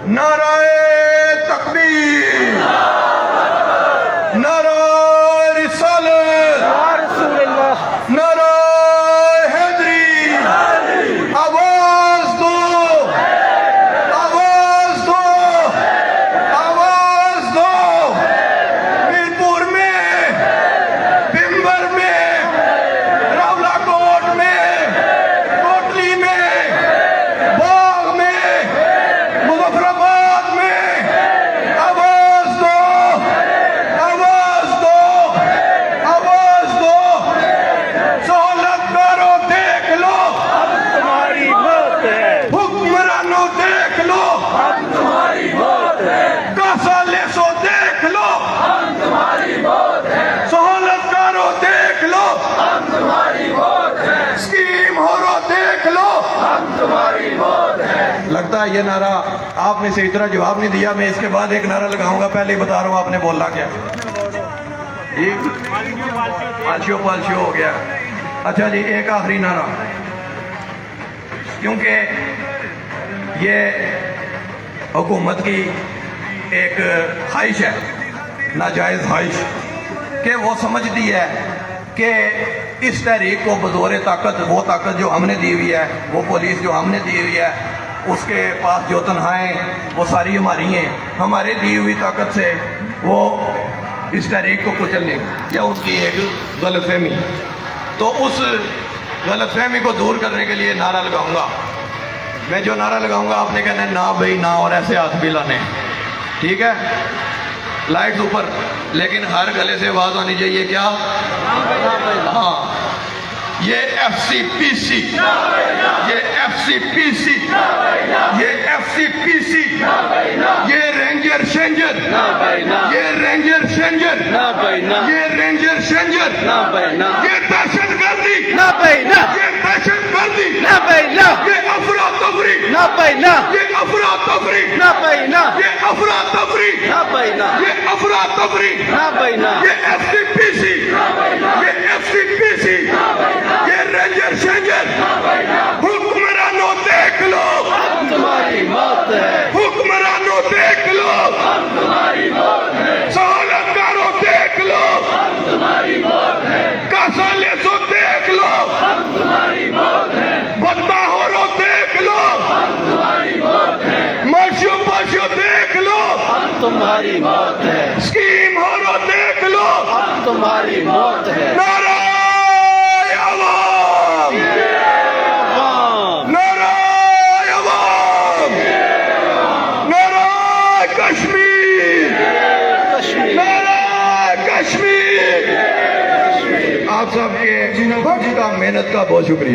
नाराए तकबीर, नाराए रिसालत, नाराए हैदरी। आवाज दो, आवाज दो, आवाज दो। मीरपुर में, बिम्बर में, रावलाकोट में, कोटली में, बाग में, मुजफ्फराबाद में, आवाज दो, आवाज दो, आवाज दो। सहूलत करो, देख लो, तुम्हारी मौत है, हुक्मरानों देख लो, हम तुम्हारी मौत है, कासाले सो देख लो, हम तुम्हारी मौत है, सहूलत करो, देख लो, हम तुम्हारी मौत है, स्कीम हो रो, देख लो। हम तुम्हारी मौत है। लगता है ये नारा आपने से इतना जवाब नहीं दिया। मैं इसके बाद एक नारा लगाऊंगा, पहले ही बता रहा हूं आपने बोलना क्या। जी पालशियो पालशियो हो गया। अच्छा जी, एक आखिरी नारा, क्योंकि ये हुकूमत की एक ख्वाहिश है, नाजायज़ ख्वाहिश, कि वो समझती है कि इस तहरीक को बज़ोर ताकत, वो ताकत जो हमने दी हुई है, वो पुलिस जो हमने दी हुई है, उसके पास जो तनख्वाहें वो सारी हमारी हैं, हमारे दी हुई ताकत से वो इस तहरीक को कुचलने, या उसकी एक गलतफहमी। तो उस गलतफहमी को दूर करने के लिए नारा लगाऊंगा। मैं जो नारा लगाऊंगा आपने कहना है ना भाई ना, और ऐसे हाथ भी लाने, ठीक है। लाइट्स ऊपर, लेकिन हर गले से आवाज आनी चाहिए क्या? हाँ, ये FCPC, ये FCPC, ये FCPC, ये रेंजर शेंजर, ये रेंजर शेंजर, ये रेंजर शेंजर, ये दहशत गर्दी, ये दहशत गर्दी, ये अफरा तफरी, ये अफरा तफरी, ये अफरा तफरी, ये अफरा तफरी, ये FCPC, ये FCPC, ये रेंजर शेंजर। हुक्मरानों देख लो, हम तुम्हारी मौत है, हुक्मरानों देख लो, हम तुम्हारी मौत है, सहूलतकारों देख लो, हम तुम्हारी मौत है, कासाले सो देख लो, हम तुम्हारी मौत है, बदमाहों देख लो, हम तुम्हारी मौत है, माशियो पाशियो देख लो, हम तुम्हारी मौत है, स्कीम हो रो देख लो। हम तुम्हारी मौत है। नाराए अवाम, नाराए अवाम, नाराए कश्मीर, नाराए कश्मीर। आप सबके का मेहनत का बहुत शुक्रिया।